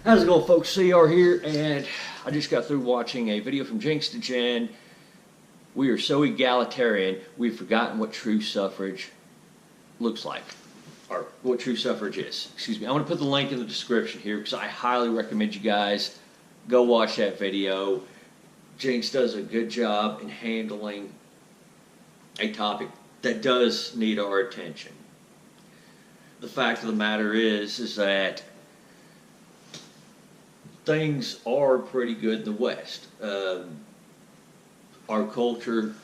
How's it going, folks? CR here, and I just got through watching a video from Jinks to Jen. We are so egalitarian, we've forgotten what true suffrage looks like, or what true suffrage is. Excuse me. I'm going to put the link in the description here because I highly recommend you guys go watch that video. Jinks does a good job in handling a topic that does need our attention. The fact of the matter is that things are pretty good in the West. Our culture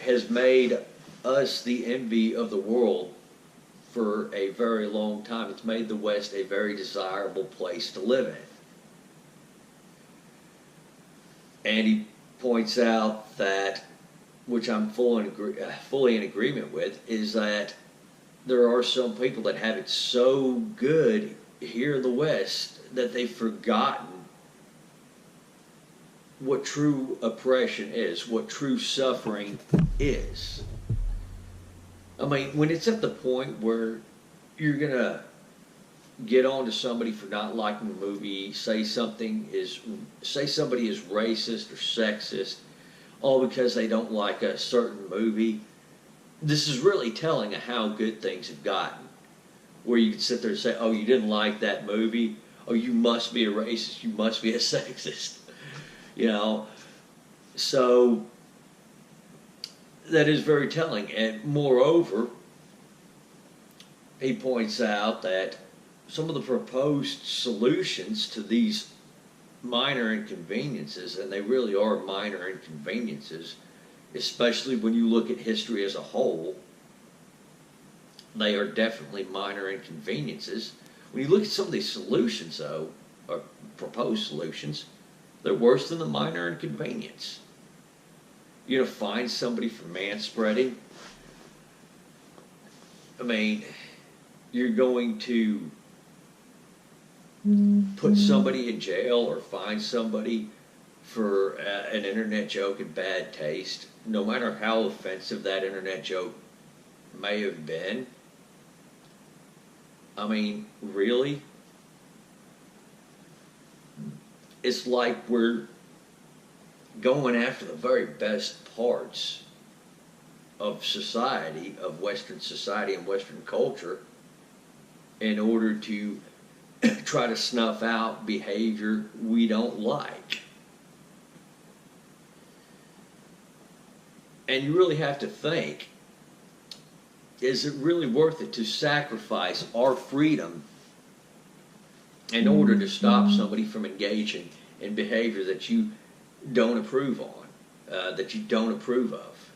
has made us the envy of the world for a very long time. It's made the West a very desirable place to live in. And he points out that, which I'm fully in agreement with, is that there are some people that have it so good here in the West that they've forgotten what true oppression is, what true suffering is. I mean, when it's at the point where you're going to get on to somebody for not liking the movie, say somebody is racist or sexist, all because they don't like a certain movie, this is really telling of how good things have gotten. Where you can sit there and say, oh, you didn't like that movie? Oh, you must be a racist, you must be a sexist. You know, so that is very telling. And moreover, he points out that some of the proposed solutions to these minor inconveniences, and they really are minor inconveniences, especially when you look at history as a whole, they are definitely minor inconveniences. When you look at some of these solutions, though, or proposed solutions, they're worse than the minor inconvenience. You're going to fine somebody for manspreading. I mean, you're going to put somebody in jail or fine somebody for an internet joke in bad taste, no matter how offensive that internet joke may have been. I mean, really? It's like we're going after the very best parts of society, of Western society and Western culture, in order to try to snuff out behavior we don't like. And you really have to think, is it really worth it to sacrifice our freedom in order to stop somebody from engaging in behavior that you don't approve on, that you don't approve of?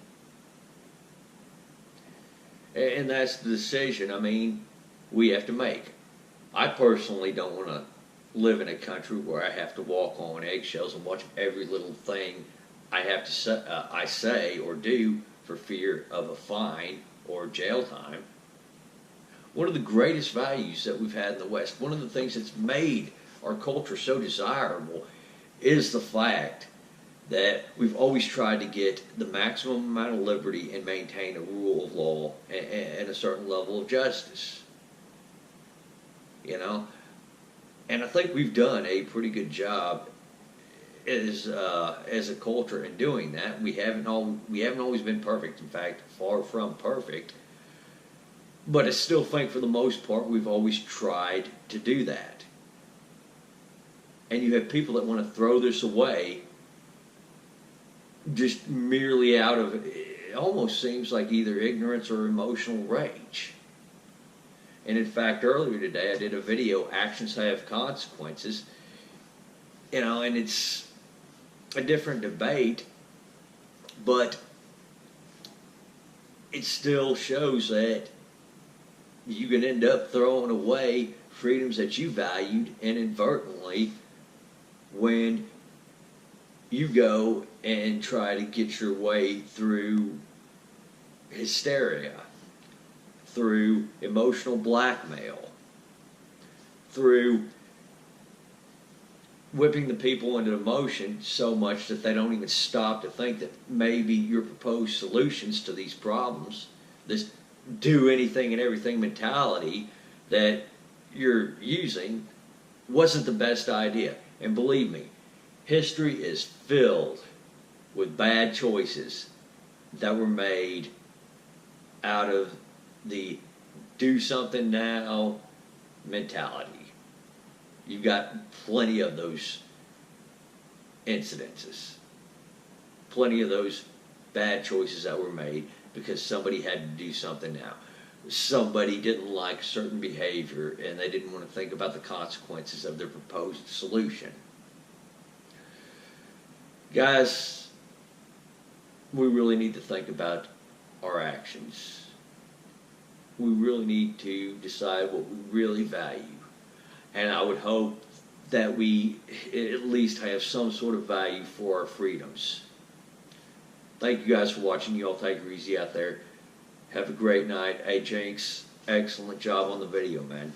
And that's the decision, I mean, we have to make. I personally don't want to live in a country where I have to walk on eggshells and watch every little thing I have to I say or do for fear of a fine or jail time. One of the greatest values that we've had in the West, one of the things that's made our culture so desirable, is the fact that we've always tried to get the maximum amount of liberty and maintain a rule of law and a certain level of justice. You know? And I think we've done a pretty good job as a culture in doing that. We haven't always been perfect. In fact, far from perfect. But I still think for the most part we've always tried to do that. And you have people that want to throw this away just merely out of, it almost seems like either ignorance or emotional rage. And in fact, earlier today I did a video, Actions Have Consequences, you know, and it's a different debate, but it still shows that you can end up throwing away freedoms that you valued inadvertently when you go and try to get your way through hysteria, through emotional blackmail, through whipping the people into emotion so much that they don't even stop to think that maybe your proposed solutions to these problems, this do anything and everything mentality that you're using, wasn't the best idea. And believe me, history is filled with bad choices that were made out of the do something now mentality. You've got plenty of those incidences, plenty of those bad choices that were made because somebody had to do something now. Somebody didn't like certain behavior and they didn't want to think about the consequences of their proposed solution. Guys, we really need to think about our actions. We really need to decide what we really value. And I would hope that we at least have some sort of value for our freedoms. Thank you guys for watching. You all take it easy out there. Have a great night. Hey, Jinks, excellent job on the video, man.